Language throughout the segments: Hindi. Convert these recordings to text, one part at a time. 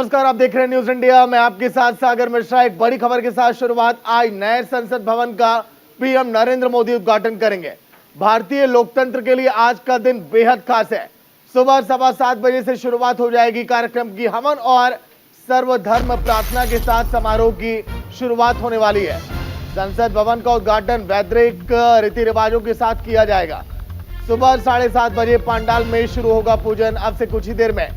नमस्कार, आप देख रहे हैं न्यूज इंडिया। मैं आपके साथ सागर मिश्रा। एक बड़ी खबर के साथ शुरुआत। आज नए संसद भवन का पीएम नरेंद्र मोदी उद्घाटन करेंगे। भारतीय लोकतंत्र के लिए आज का दिन बेहद खास है। सुबह 7:15 बजे से शुरुआत हो जाएगी कार्यक्रम की। हवन और सर्वधर्म प्रार्थना के साथ समारोह की शुरुआत होने वाली है। संसद भवन का उद्घाटन वैदिक रीति रिवाजों के साथ किया जाएगा। सुबह 7:30 बजे पंडाल में शुरू होगा पूजन। अब से कुछ ही देर में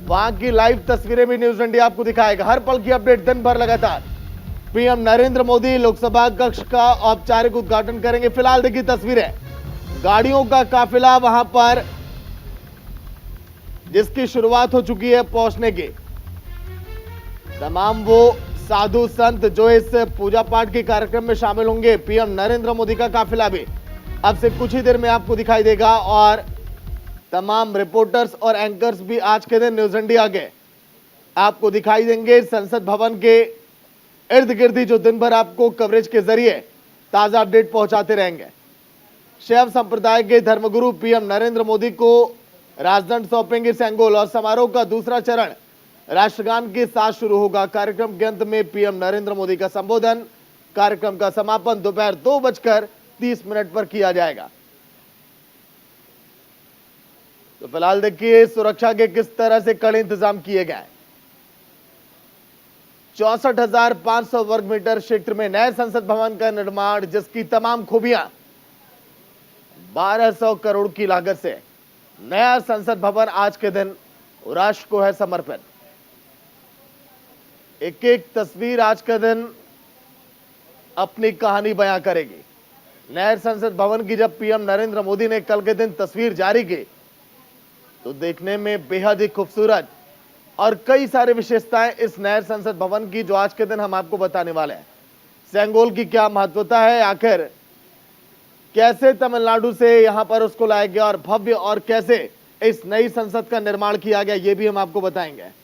वहां की लाइव तस्वीरें भी न्यूज इंडिया आपको दिखाएगा। हर पल की अपडेट दिन भर लगातार। पीएम नरेंद्र मोदी लोकसभा कक्ष का औपचारिक उद्घाटन करेंगे। फिलहाल देखिए तस्वीरें, गाड़ियों का काफिला वहां पर जिसकी शुरुआत हो चुकी है पहुंचने की। तमाम वो साधु संत जो इस पूजा पाठ के कार्यक्रम में शामिल होंगे, पीएम नरेंद्र मोदी का काफिला भी अब से कुछ ही देर में आपको दिखाई देगा। और तमाम रिपोर्टर्स और एंकर्स भी आज के दिन न्यूज इंडिया के आपको दिखाई देंगे। संसद भवन के इर्द गिर्द जो दिन भर आपको कवरेज के जरिए ताजा अपडेट पहुंचाते रहेंगे। शैव संप्रदाय के धर्मगुरु पीएम नरेंद्र मोदी को राजदंड सौंपेंगे सेंगोल। और समारोह का दूसरा चरण राष्ट्रगान के साथ शुरू होगा। कार्यक्रम के अंत में पीएम नरेंद्र मोदी का संबोधन। कार्यक्रम का समापन दोपहर 2:30 पर किया जाएगा। तो फिलहाल देखिए सुरक्षा के किस तरह से कड़े इंतजाम किए गए। 64,500 वर्ग मीटर क्षेत्र में नए संसद भवन का निर्माण, जिसकी तमाम खूबियां 1200 करोड़ की लागत से नया संसद भवन आज के दिन राष्ट्र को है समर्पित। एक एक तस्वीर आज के दिन अपनी कहानी बयां करेगी। नए संसद भवन की जब पीएम नरेंद्र मोदी ने कल के दिन तस्वीर जारी की तो देखने में बेहद ही खूबसूरत और कई सारी विशेषताएं इस नए संसद भवन की, जो आज के दिन हम आपको बताने वाले हैं। सेंगोल की क्या महत्वता है, आखिर कैसे तमिलनाडु से यहां पर उसको लाया गया और भव्य और कैसे इस नई संसद का निर्माण किया गया, यह भी हम आपको बताएंगे।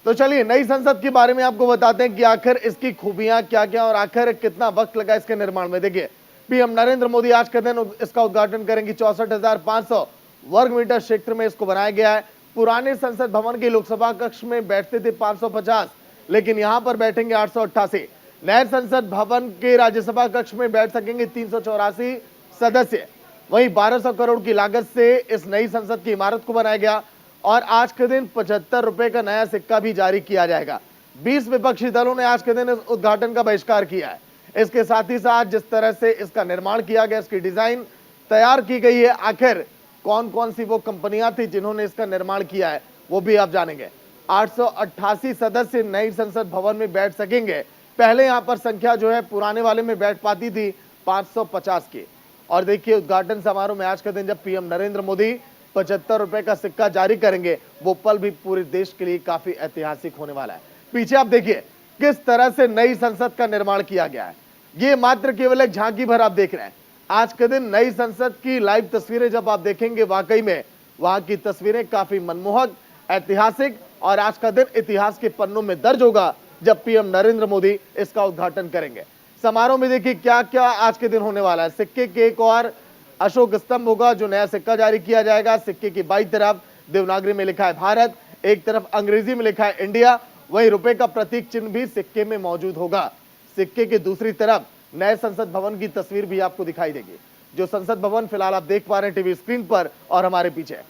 तो चलिए नई संसद के बारे में आपको बताते हैं कि आखिर इसकी खूबियां क्या क्या और आखिर कितना वक्त लगा इसके निर्माण में। देखिए पीएम नरेंद्र मोदी आज के दिन इसका उद्घाटन करेंगे। 64,500 वर्ग मीटर क्षेत्र में इसको बनाया गया है। पुराने संसद भवन के लोकसभा कक्ष में बैठते थे 550, लेकिन यहां पर बैठेंगे 888। नए संसद भवन के राज्यसभा कक्ष में बैठ सकेंगे 384 सदस्य। वहीं 1200 करोड़ की लागत से इस नई संसद की इमारत को बनाया गया। और आज के दिन 75 रुपए का नया सिक्का भी जारी किया जाएगा। 20 विपक्षी दलों ने आज के दिन इस उद्घाटन का बहिष्कार किया है। इसके साथ ही साथ जिस तरह से इसका निर्माण किया गया, इसकी डिजाइन तैयार की गई है, आखिर कौन कौन सी वो कंपनियां थी जिन्होंने इसका निर्माण किया है, वो भी आप जानेंगे। 888 सदस्य नई संसद भवन में बैठ सकेंगे। पहले यहां पर संख्या जो है पुराने वाले में बैठ पाती थी 550 की। और देखिए उद्घाटन समारोह में आज के दिन जब पीएम नरेंद्र मोदी 75 रुपए का सिक्का जारी करेंगे, वो पल भी पूरे देश के लिए काफी ऐतिहासिक होने वाला है। पीछे आप देखिए किस तरह से नई संसद का निर्माण किया गया है। ये मात्र केवल एक झांकी भर आप देख रहे हैं। आज के दिन नई संसद की लाइव तस्वीरें जब आप देखेंगे, वाकई में वहां की तस्वीरें काफी मनमोहक, ऐतिहासिक और आज का दिन इतिहास के पन्नों में दर्ज होगा जब पीएम नरेंद्र मोदी इसका उद्घाटन करेंगे। समारोह में देखिए क्या क्या आज के दिन होने वाला है। सिक्के के एक और अशोक स्तंभ होगा, जो नया सिक्का जारी किया जाएगा। सिक्के की बाईं तरफ देवनागरी में लिखा है भारत, एक तरफ अंग्रेजी में लिखा है इंडिया। वहीं रुपए का प्रतीक चिन्ह भी सिक्के में मौजूद होगा। सिक्के की दूसरी तरफ नए संसद भवन की तस्वीर भी आपको दिखाई देगी। जो संसद भवन फिलहाल आप देख पा रहे हैं टीवी स्क्रीन पर और हमारे पीछे।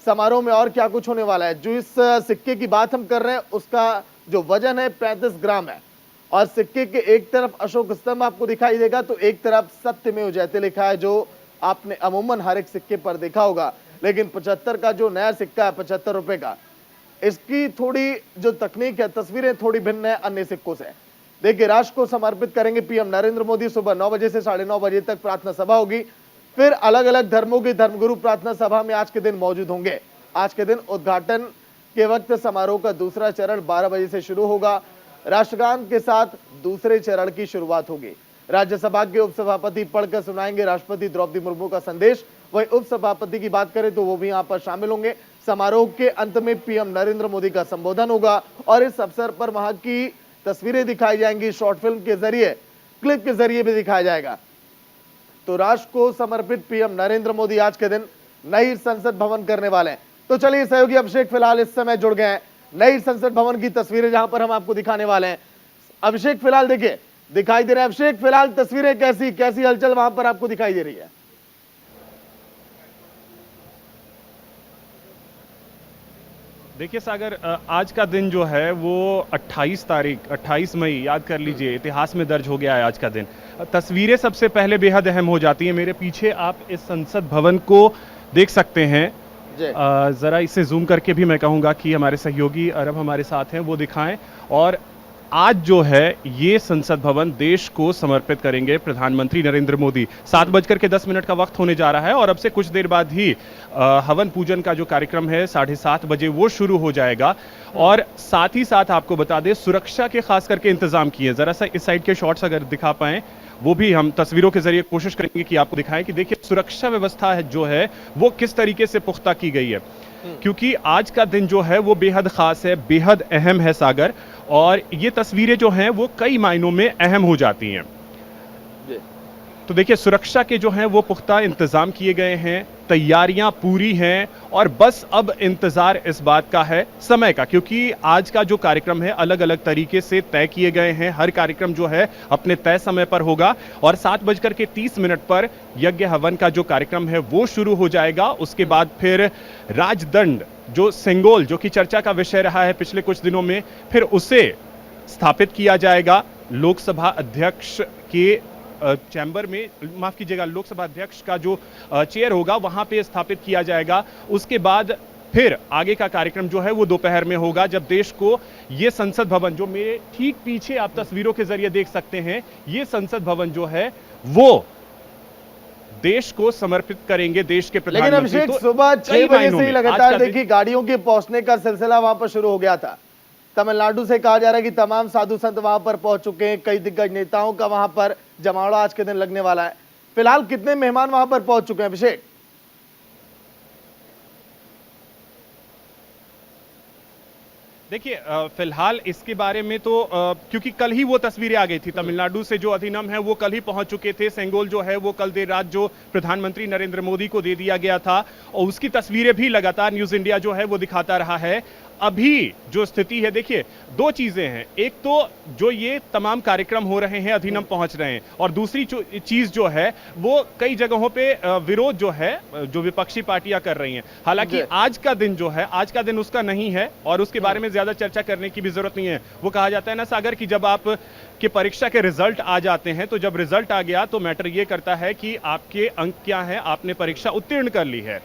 समारोह में और क्या कुछ होने वाला है, जो इस सिक्के की बात हम कर रहे हैं उसका जो वजन है 35 ग्राम है। और सिक्के के एक तरफ अशोक स्तंभ आपको दिखाई देगा, तो एक तरफ सत्यमेव जयते लिखा है, जो आपने अमूमन हर एक सिक्के पर देखा होगा। लेकिन 75 का जो नया सिक्का है 75 रुपए का, इसकी थोड़ी जो तकनीक है, तस्वीरें थोड़ी भिन्न है अन्य सिक्कों से। देखिए राष्ट्र को समर्पित करेंगे पीएम नरेंद्र मोदी। सुबह 9 बजे से 9:30 बजे तक प्रार्थना सभा होगी। फिर अलग अलग धर्मों के धर्मगुरु प्रार्थना सभा में आज के दिन मौजूद होंगे। आज के दिन उद्घाटन के वक्त समारोह का दूसरा चरण 12 बजे से शुरू होगा। राष्ट्रगान के साथ दूसरे चरण की शुरुआत होगी। राज्यसभा के उपसभापति पढ़कर सुनाएंगे राष्ट्रपति द्रौपदी मुर्मू का संदेश। वहीं उपसभापति की बात करें तो वो भी यहां पर शामिल होंगे। समारोह के अंत में पीएम नरेंद्र मोदी का संबोधन होगा और इस अवसर पर वहां की तस्वीरें दिखाई जाएंगी शॉर्ट फिल्म के जरिए। क्लिप के जरिए भी दिखाया जाएगा। तो राष्ट्र को समर्पित पीएम नरेंद्र मोदी आज के दिन नई संसद भवन करने वाले हैं। तो चलिए सहयोगी अभिषेक फिलहाल इस समय जुड़ गए हैं, नई संसद भवन की तस्वीरें जहां पर हम आपको दिखाने वाले हैं। अभिषेक फिलहाल देखिए दिखाई दे रहे हैं। अभिषेक फिलहाल तस्वीरें कैसी हलचल वहां पर आपको दिखाई दे रही है? देखिए सागर, आज का दिन जो है वो 28 मई याद कर लीजिए, इतिहास में दर्ज हो गया है आज का दिन। तस्वीरें सबसे पहले बेहद अहम हो जाती हैं। मेरे पीछे आप इस संसद भवन को देख सकते हैं। ज़रा इसे जूम करके भी मैं कहूँगा कि हमारे सहयोगी अरब हमारे साथ हैं, वो दिखाएं। और आज जो है ये संसद भवन देश को समर्पित करेंगे प्रधानमंत्री नरेंद्र मोदी। 7:10 का वक्त होने जा रहा है और अब से कुछ देर बाद ही हवन पूजन का जो कार्यक्रम है 7:30 बजे वो शुरू हो जाएगा। और साथ ही साथ आपको बता दें, सुरक्षा के खास करके इंतजाम किए। जरा सा इस साइड के शॉट्स अगर दिखा पाएं, वो भी हम तस्वीरों के जरिए कोशिश करेंगे कि आपको दिखाएं कि देखिए सुरक्षा व्यवस्था है जो है वो किस तरीके से पुख्ता की गई है। क्योंकि आज का दिन जो है वो बेहद खास है, बेहद अहम है सागर। और ये तस्वीरें जो हैं वो कई मायनों में अहम हो जाती हैं। तो देखिए सुरक्षा के जो हैं वो पुख्ता इंतजाम किए गए हैं, तैयारियां पूरी हैं और बस अब इंतजार इस बात का है समय का, क्योंकि आज का जो कार्यक्रम है अलग अलग तरीके से तय किए गए हैं। हर कार्यक्रम जो है अपने तय समय पर होगा और 7:30 पर यज्ञ हवन का जो कार्यक्रम है वो शुरू हो जाएगा। उसके बाद फिर राजदंड जो सेंगोल, जो कि चर्चा का विषय रहा है पिछले कुछ दिनों में, फिर उसे स्थापित किया जाएगा लोकसभा अध्यक्ष के चैम्बर में, माफ कीजिएगा, लोकसभा अध्यक्ष का जो चेयर होगा वहां पे स्थापित किया जाएगा। उसके बाद फिर आगे का कार्यक्रम जो है वो दोपहर में होगा, जब देश को ये संसद भवन, जो मेरे ठीक पीछे आप तस्वीरों के जरिए देख सकते हैं, ये संसद भवन जो है वो देश को समर्पित करेंगे देश के प्रधानमंत्री। लेकिन अभिषेक, सुबह 6 बजे से ही लगातार देखिए गाड़ियों के पहुंचने का सिलसिला वहां पर शुरू हो गया था। तमिलनाडु से कहा जा रहा है कि तमाम साधु संत वहां पर पहुंच चुके हैं, कई दिग्गज नेताओं का वहां पर जमावड़ा आज के दिन लगने वाला है। फिलहाल कितने मेहमान वहां पर पहुंच चुके हैं अभिषेक? देखिए फिलहाल इसके बारे में तो क्योंकि कल ही वो तस्वीरें आ गई थी, तमिलनाडु से जो अधिनियम है वो कल ही पहुंच चुके थे। सेंगोल जो है वो कल देर रात जो प्रधानमंत्री नरेंद्र मोदी को दे दिया गया था और उसकी तस्वीरें भी लगातार न्यूज इंडिया जो है वो दिखाता रहा है। अभी जो स्थिति है, देखिए दो चीजें हैं, एक तो जो ये तमाम कार्यक्रम हो रहे हैं, अधिनियम पहुंच रहे हैं, और दूसरी चीज जो है वो कई जगहों पे विरोध जो है जो विपक्षी पार्टियां कर रही हैं। हालांकि आज का दिन जो है, आज का दिन उसका नहीं है और उसके बारे में ज्यादा चर्चा करने की भी जरूरत नहीं है। वो कहा जाता है ना सागर कि जब आप के परीक्षा के रिजल्ट आ जाते हैं, तो जब रिजल्ट आ गया तो मैटर ये करता है कि आपके अंक क्या है, आपने परीक्षा उत्तीर्ण कर ली है।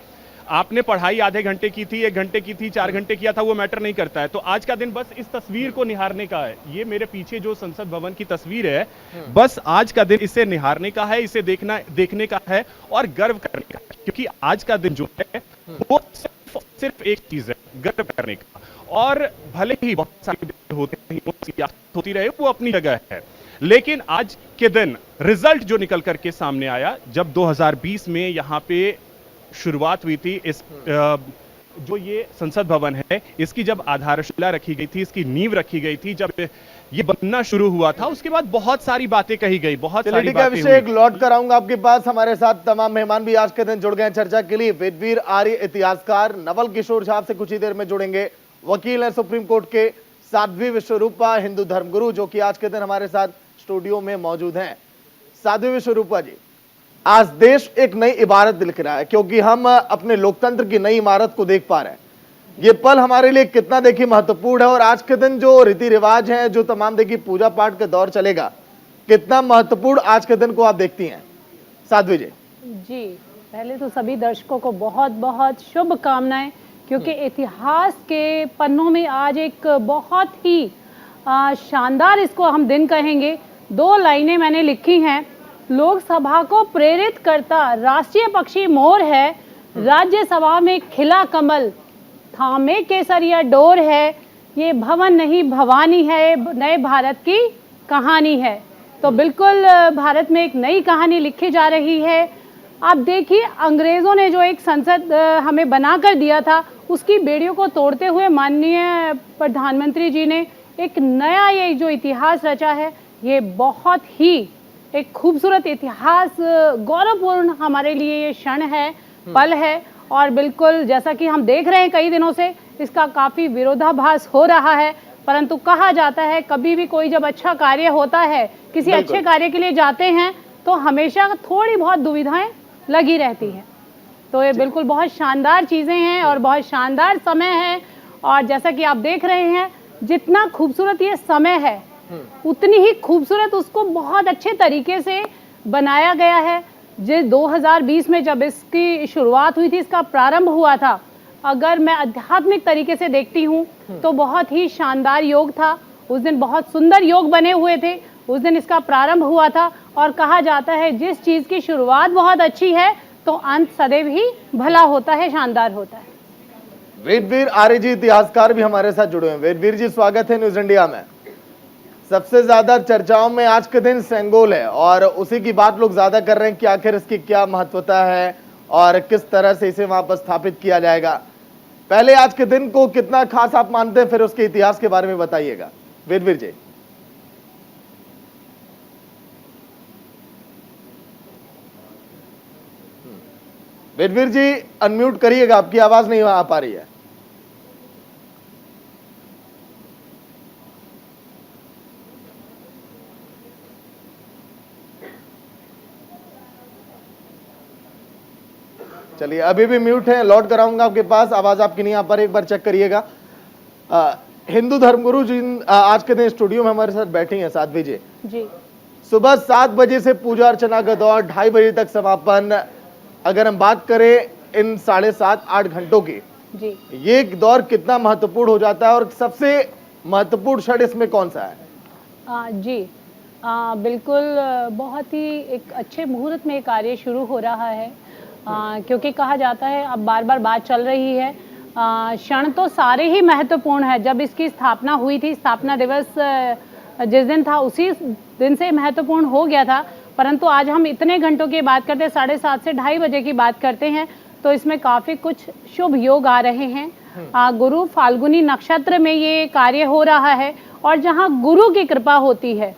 आपने पढ़ाई आधे घंटे की थी, 1 घंटे की थी, 4 घंटे किया था, वो मैटर नहीं करता है। तो आज का दिन बस इस तस्वीर को निहारने का है। ये मेरे पीछे जो संसद भवन की तस्वीर है, बस आज का दिन इसे निहारने का है, इसे देखने का है और गर्व करने का है। क्योंकि आज का दिन जो है वो सिर्फ एक चीज है, गर्व करने का। और भले ही बहुत सारे होती रहे, वो अपनी जगह है, लेकिन आज के दिन रिजल्ट जो निकल करके सामने आया, जब 2020 में यहाँ पे शुरुआत हुई थी, इस जो ये संसद भवन है इसकी जब आधारशिला रखी गई थी, इसकी नींव रखी गई थी, जब ये बनना शुरू हुआ था, उसके बाद बहुत सारी बातें कही गई, बहुत सारी बातें हुई। अभिषेक, लौट कर आऊंगा आपके पास। हमारे साथ तमाम मेहमान भी आज के दिन जुड़ गए हैं चर्चा के लिए। वेदवीर आर्य इतिहासकार नवल किशोर झा से कुछ ही देर में जुड़ेंगे। वकील हैं सुप्रीम कोर्ट के साध्वी विश्वरूपा, हिंदू धर्मगुरु, जो कि आज के दिन हमारे साथ स्टूडियो में मौजूद हैं। साध्वी विश्वरूपा जी, आज देश एक नई इबारत लिख रहा है, क्योंकि हम अपने लोकतंत्र की नई इमारत को देख पा रहे हैं। ये पल हमारे लिए कितना देखिए महत्वपूर्ण है, और आज के दिन जो रीति रिवाज हैं, जो तमाम देखिए पूजा पाठ का दौर चलेगा, कितना महत्वपूर्ण आज के दिन को आप देखती हैं साध्वी जी? जी, पहले तो सभी दर्शकों को बहुत बहुत शुभकामनाएं, क्योंकि इतिहास के पन्नों में आज एक बहुत ही शानदार, इसको हम दिन कहेंगे। 2 लाइनें मैंने लिखी हैं। लोकसभा को प्रेरित करता राष्ट्रीय पक्षी मोर है, राज्यसभा में खिला कमल, थामे केसरिया डोर है, ये भवन नहीं भवानी है, नए भारत की कहानी है। तो बिल्कुल भारत में एक नई कहानी लिखी जा रही है। आप देखिए, अंग्रेज़ों ने जो एक संसद हमें बना कर दिया था, उसकी बेड़ियों को तोड़ते हुए माननीय प्रधानमंत्री जी ने एक नया ये जो इतिहास रचा है, ये बहुत ही एक खूबसूरत इतिहास गौरवपूर्ण हमारे लिए ये क्षण है, पल है। और बिल्कुल जैसा कि हम देख रहे हैं कई दिनों से इसका काफ़ी विरोधाभास हो रहा है, परंतु कहा जाता है कभी भी कोई जब अच्छा कार्य होता है, किसी अच्छे कार्य के लिए जाते हैं तो हमेशा थोड़ी बहुत दुविधाएं लगी रहती हैं। तो ये बिल्कुल बहुत शानदार चीज़ें हैं और बहुत शानदार समय है। और जैसा कि आप देख रहे हैं जितना खूबसूरत ये समय है उतनी ही खूबसूरत उसको बहुत अच्छे तरीके से बनाया गया है। जो 2020 में जब इसकी शुरुआत हुई थी, इसका प्रारंभ हुआ था, अगर मैं आध्यात्मिक तरीके से देखती हूँ तो बहुत ही शानदार योग था। उस दिन बहुत सुंदर योग बने हुए थे, उस दिन इसका प्रारंभ हुआ था। और कहा जाता है जिस चीज़ की शुरुआत बहुत अच्छी है तो अंत सदैव ही भला होता है, शानदार होता है। वेदवीर आर्य जी इतिहासकार भी हमारे साथ जुड़े हैं। वेदवीर जी, स्वागत है न्यूज इंडिया में। सबसे ज्यादा चर्चाओं में आज के दिन सेंगोल है और उसी की बात लोग ज्यादा कर रहे हैं कि आखिर इसकी क्या महत्वता है और किस तरह से इसे वहां पर स्थापित किया जाएगा। पहले आज के दिन को कितना खास आप मानते हैं, फिर उसके इतिहास के बारे में बताइएगा वेदवीर जी। वेदवीर जी अनम्यूट करिएगा, आपकी आवाज नहीं आ पा रही है। चलिए, अभी भी म्यूट है, लौट कराऊंगा आपके पास, आवाज आपकी नहीं आ पा रही, एक बार चेक करिएगा। हिंदू धर्मगुरु जी आज के दिन स्टूडियो में हमारे साथ बैठी हैं। साध्वी जी, सुबह 7 बजे से पूजा अर्चना का दौर, 2:30 बजे तक समापन। अगर हम बात करें इन 7.5-8 घंटों की, ये दौर कितना महत्वपूर्ण हो जाता है और सबसे महत्वपूर्ण क्षण इसमें कौन सा है? बिल्कुल बहुत ही एक अच्छे मुहूर्त में कार्य शुरू हो रहा है। क्योंकि कहा जाता है, अब बार बार बात चल रही है, क्षण तो सारे ही महत्वपूर्ण है। जब इसकी स्थापना हुई थी, स्थापना दिवस जिस दिन था उसी दिन से महत्वपूर्ण हो गया था, परंतु आज हम इतने घंटों की बात करते हैं, 7:30 से 2:30 बजे की बात करते हैं, तो इसमें काफ़ी कुछ शुभ योग आ रहे हैं। गुरु फाल्गुनी नक्षत्र में ये कार्य हो रहा है और जहाँ गुरु की कृपा होती है,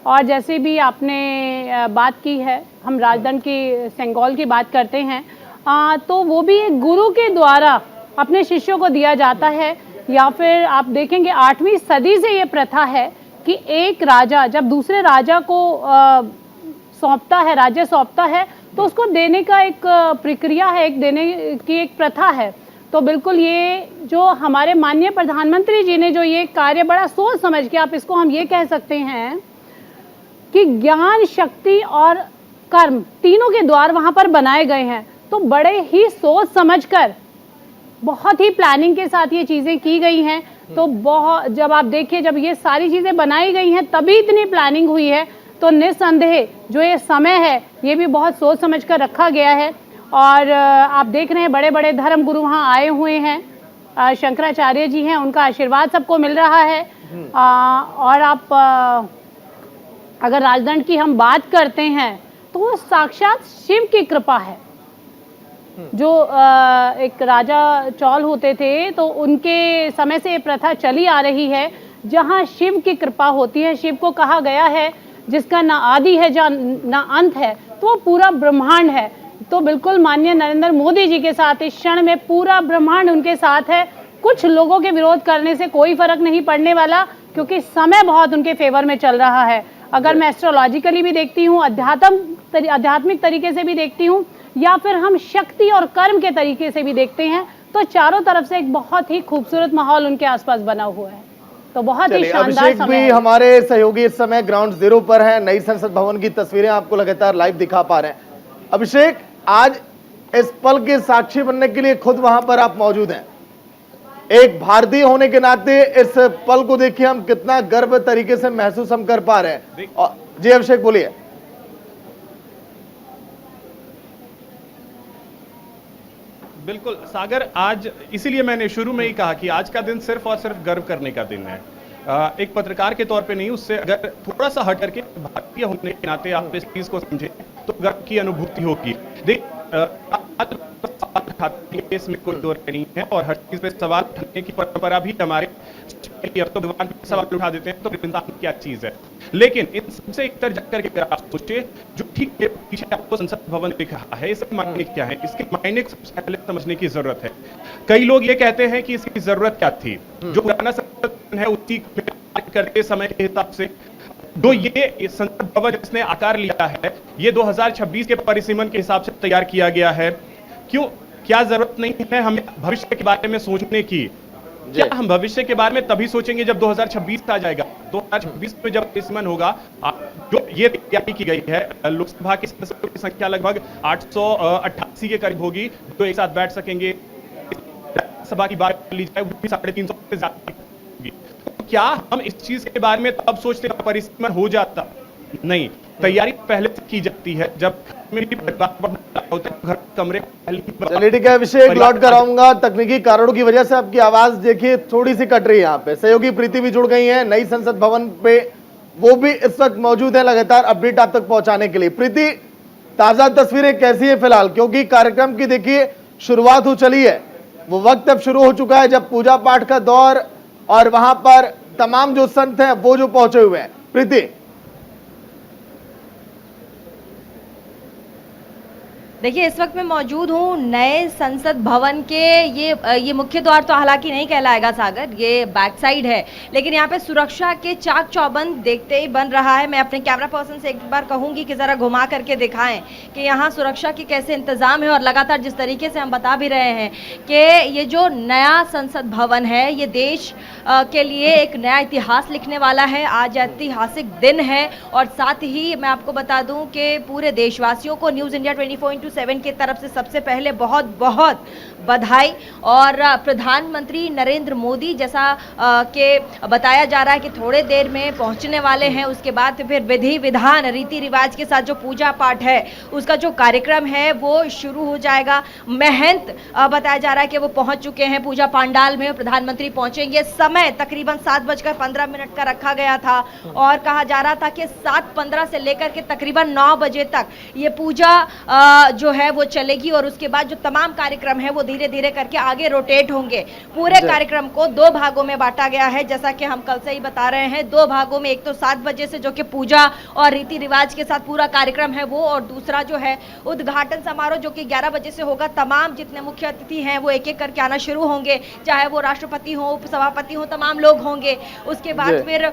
और जैसे भी आपने बात की है, हम राजदंड की सेंगोल की बात करते हैं, तो वो भी एक गुरु के द्वारा अपने शिष्यों को दिया जाता है। या फिर आप देखेंगे 8वीं सदी से ये प्रथा है कि एक राजा जब दूसरे राजा को सौंपता है, राज्य सौंपता है, तो उसको देने का एक प्रक्रिया है, एक देने की एक प्रथा है। तो बिल्कुल ये जो हमारे माननीय प्रधानमंत्री जी ने जो ये कार्य बड़ा सोच समझ के, आप इसको हम ये कह सकते हैं कि ज्ञान, शक्ति और कर्म तीनों के द्वार वहां पर बनाए गए हैं। तो बड़े ही सोच समझकर, बहुत ही प्लानिंग के साथ ये चीजें की गई हैं। तो बहुत, जब आप देखिए, जब ये सारी चीजें बनाई गई हैं तभी इतनी प्लानिंग हुई है, तो निस्संदेह जो ये समय है ये भी बहुत सोच समझ कर रखा गया है। और आप देख रहे हैं बड़े बड़े धर्म गुरु वहाँ आए हुए हैं, शंकराचार्य जी हैं, उनका आशीर्वाद सबको मिल रहा है। और आप अगर राजदंड की हम बात करते हैं तो वो साक्षात शिव की कृपा है। जो एक राजा चौल होते थे, तो उनके समय से ये प्रथा चली आ रही है, जहाँ शिव की कृपा होती है। शिव को कहा गया है जिसका ना आदि है ना अंत है, तो वो पूरा ब्रह्मांड है। तो बिल्कुल माननीय नरेंद्र मोदी जी के साथ इस क्षण में पूरा ब्रह्मांड उनके साथ है। कुछ लोगों के विरोध करने से कोई फर्क नहीं पड़ने वाला, क्योंकि समय बहुत उनके फेवर में चल रहा है। अगर मैं एस्ट्रोलॉजिकली भी देखती हूँ, आध्यात्मिक तरीके से भी देखती हूँ, या फिर हम शक्ति और कर्म के तरीके से भी देखते हैं, तो चारों तरफ से एक बहुत ही खूबसूरत माहौल उनके आसपास बना हुआ है। तो बहुत ही शानदार अभिषेक भी हमारे सहयोगी इस समय ग्राउंड जीरो पर है, नई संसद भवन की तस्वीरें आपको लगातार लाइव दिखा पा रहे हैं। अभिषेक, आज इस पल के साक्षी बनने के लिए खुद वहां पर आप मौजूद हैं। एक भारतीय होने के नाते इस पल को देखिए, हम कितना गर्व तरीके से महसूस हम कर पा रहे हैं। जी अभिषेक, बोलिए। बिल्कुल सागर, आज इसीलिए मैंने शुरू में ही कहा कि आज का दिन सिर्फ और सिर्फ गर्व करने का दिन है। एक पत्रकार के तौर पे नहीं, उससे अगर थोड़ा सा हट करके भारतीय होने के नाते आप इस चीज को समझे तो गर्व की अनुभूति होगी। देख, उठाते हैं, इसमें कोई दो राय नहीं है, और हर चीज पे सवाल उठाने की परंपरा भी हमारे, अब तो भगवान पे सवाल उठा देते हैं तो इंसान क्या चीज है। लेकिन इन सबसे एक तरह जाकर के अगर आप सोचे, जो ठीक है पीछे आपको संसद भवन दिख रहा है, इसके मायने क्या है, इसके मायने सबसे पहले समझने की जरूरत है। कई लोग ये कहते हैं कि इसकी जरूरत क्या थी, जो पुराना संसद भवन है उसी करते समय के हिसाब से, जो ये संसद भवन जिसने आकार लिया है, ये 2026 के परिसीमन के हिसाब से तैयार किया गया है। क्यों, क्या जरूरत नहीं है हमें भविष्य के बारे में सोचने की? क्या हम भविष्य के बारे में तभी सोचेंगे जब 2026 आ जाएगा? 2026 में जब परिसीमन होगा, जो ये तैयारी की गई है, लोकसभा के सदस्यों की संख्या लगभग 888 के करीब होगी, जो एक साथ बैठ सकेंगे। सभा की बात कर ली जाए, वो भी 350 से ज्यादा होगी। क्या हम इस चीज के बारे में तब सोचते हैं परिसीमन हो जाता? नहीं, तैयारी पहले से की जाती है। जब घर कमरे चलिए ठीक है, विषय लौट कर आऊंगा। तकनीकी कारणों की वजह से आपकी आवाज देखिए थोड़ी सी कट रही है। यहाँ पे सहयोगी प्रीति भी जुड़ गई है नई संसद भवन पे, वो भी इस वक्त मौजूद है लगातार अपडेट आप तक पहुंचाने के लिए। प्रीति, ताजा तस्वीरें कैसी है फिलहाल, क्योंकि कार्यक्रम की देखिए शुरुआत हो चली है, वो वक्त अब शुरू हो चुका है जब पूजा पाठ का दौर, और वहां पर तमाम जो संत हैं वो जो पहुंचे हुए हैं। प्रीति, देखिए, इस वक्त मैं मौजूद हूँ नए संसद भवन के ये मुख्य द्वार तो हालांकि नहीं कहलाएगा सागर, ये बैक साइड है, लेकिन यहाँ पे सुरक्षा के चाक चौबंद देखते ही बन रहा है। मैं अपने कैमरा पर्सन से एक बार कहूँगी कि ज़रा घुमा करके दिखाएं कि यहाँ सुरक्षा के कैसे इंतज़ाम है। और लगातार जिस तरीके से हम बता भी रहे हैं कि ये जो नया संसद भवन है, ये देश के लिए एक नया इतिहास लिखने वाला है। आज ऐतिहासिक दिन है, और साथ ही मैं आपको बता दूं कि पूरे देशवासियों को न्यूज़ इंडिया 24/7 की तरफ से सबसे पहले बहुत बहुत बधाई। और प्रधानमंत्री नरेंद्र मोदी, जैसा कि बताया जा रहा है कि थोड़े देर में पहुंचने वाले हैं, उसके बाद फिर विधि विधान रीति रिवाज के साथ जो पूजा पाठ है उसका जो कार्यक्रम है वो शुरू हो जाएगा। महंत बताया जा रहा है कि वो पहुंच चुके हैं पूजा पंडाल में, प्रधानमंत्री पहुंचेंगे। समय तकरीबन 7:15 का रखा गया था, और कहा जा रहा था कि 7:15 से लेकर के तकरीबन 9 बजे तक ये पूजा जो है वो चलेगी, और उसके बाद जो तमाम कार्यक्रम है वो धीरे धीरे करके आगे रोटेट होंगे। पूरे कार्यक्रम को 2 भागों में बांटा गया है, जैसा कि हम कल से ही बता रहे हैं। 2 भागों में, एक तो 7 बजे से जो कि पूजा और रीति रिवाज के साथ पूरा कार्यक्रम है वो, और दूसरा जो है उद्घाटन समारोह जो कि 11 बजे से होगा। तमाम जितने मुख्य अतिथि हैं वो एक एक करके आना शुरू होंगे, चाहे वो राष्ट्रपति हो, उपसभापति हो, तमाम लोग होंगे। उसके बाद फिर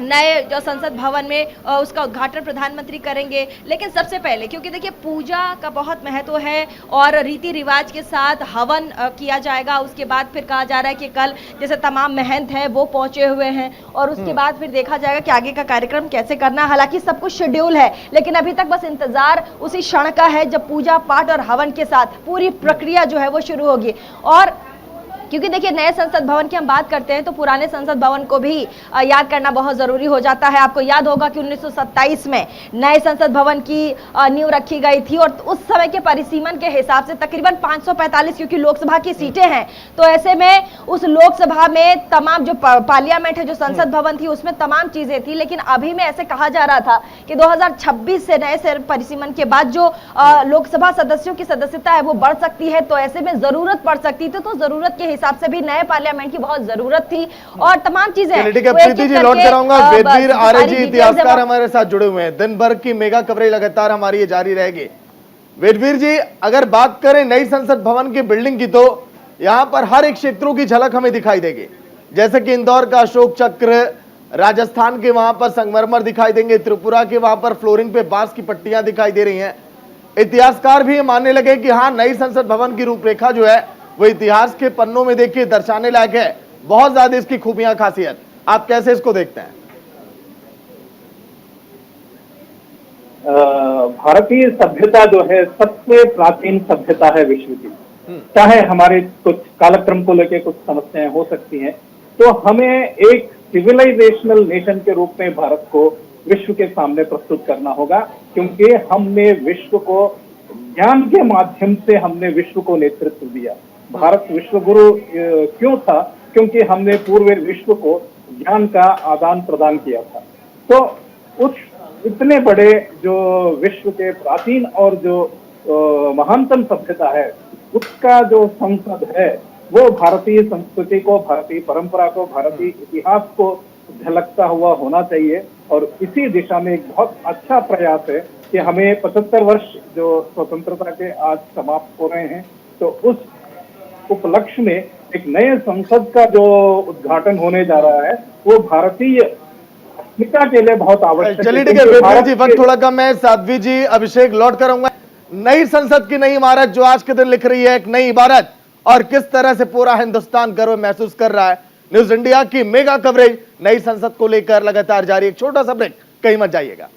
नए जो संसद भवन में उसका उद्घाटन प्रधानमंत्री करेंगे। लेकिन सबसे पहले, क्योंकि देखिए पूजा का बहुत महत्व है और रीति रिवाज के साथ हवन किया जाएगा। उसके बाद फिर कहा जा रहा है कि कल जैसे तमाम महंत हैं वो पहुंचे हुए हैं, और उसके बाद फिर देखा जाएगा कि आगे का कार्यक्रम कैसे करना है। हालांकि सब कुछ शेड्यूल है, लेकिन अभी तक बस इंतजार उसी क्षण का है जब पूजा पाठ और हवन के साथ पूरी प्रक्रिया जो है वो शुरू होगी। और क्योंकि देखिए नए संसद भवन की हम बात करते हैं तो पुराने संसद भवन को भी याद करना बहुत ज़रूरी हो जाता है। आपको याद होगा कि 1927 में नए संसद भवन की नींव रखी गई थी, और उस समय के परिसीमन के हिसाब से तकरीबन 545, क्योंकि लोकसभा की सीटें हैं, तो ऐसे में उस लोकसभा में तमाम जो पार्लियामेंट है, जो संसद भवन थी, उसमें तमाम चीज़ें थी। लेकिन अभी में ऐसे कहा जा रहा था कि 2026 से नए परिसीमन के बाद जो लोकसभा सदस्यों की सदस्यता है वो बढ़ सकती है, तो ऐसे में ज़रूरत पड़ सकती थी। तो ज़रूरत के हिसाब से भी नए पार्लियामेंट की बहुत जरूरत थी, और तमाम चीजें। ठीक है प्रीति जी, लौट कर आऊंगा। वेदवीर आर्य जी इतिहासकार हमारे साथ जुड़े हुए हैं। दिन भर की मेगा कवरेज लगातार हमारी ये जारी रहेगी। वेदवीर जी, अगर बात करें नई संसद भवन की बिल्डिंग की, तो यहाँ पर हर एक क्षेत्रों की झलक हमें दिखाई देगी, जैसे कि इंदौर का अशोक चक्र, राजस्थान के वहां पर संगमरमर दिखाई देंगे, त्रिपुरा के वहां पर फ्लोरिंग पे बांस की पट्टियां दिखाई दे रही हैं। इतिहासकार भी मानने लगे कि हाँ, नई संसद भवन की रूपरेखा जो है वो इतिहास के पन्नों में देखिए दर्शाने लायक है। बहुत ज्यादा इसकी खूबियां, खासियत, आप कैसे इसको देखते हैं? भारतीय सभ्यता जो है सबसे प्राचीन सभ्यता है विश्व की। चाहे हमारे कुछ कालक्रम को लेकर कुछ समस्याएं हो सकती हैं, तो हमें एक सिविलाइजेशनल नेशन के रूप में भारत को विश्व के सामने प्रस्तुत करना होगा, क्योंकि हमने विश्व को ज्ञान के माध्यम से हमने विश्व को नेतृत्व दिया। भारत विश्व गुरु क्यों था? क्योंकि हमने पूरे विश्व को ज्ञान का आदान प्रदान किया था। तो उस इतने बड़े जो विश्व के प्राचीन और जो महानतम सभ्यता है, उसका जो संसद है वो भारतीय संस्कृति को, भारतीय परंपरा को, भारतीय इतिहास को झलकता हुआ होना चाहिए। और इसी दिशा में एक बहुत अच्छा प्रयास है कि हमें 75 वर्ष जो स्वतंत्रता के आज समाप्त हो रहे हैं, तो उस उपलक्ष्य में एक नए संसद का जो उद्घाटन होने जा रहा है वो भारतीय अस्मिता के लिए बहुत आवश्यक है। चलिए ठीक है विपिन जी, वक्त थोड़ा कम है। साध्वी जी, अभिषेक लौट कर आऊंगा। नई संसद की नई इमारत जो आज के दिन लिख रही है एक नई इबारत, और किस तरह से पूरा हिंदुस्तान गर्व महसूस कर रहा है। न्यूज इंडिया की मेगा कवरेज नई संसद को लेकर लगातार जारी। एक छोटा सा ब्रेक, कहीं मत जाइएगा।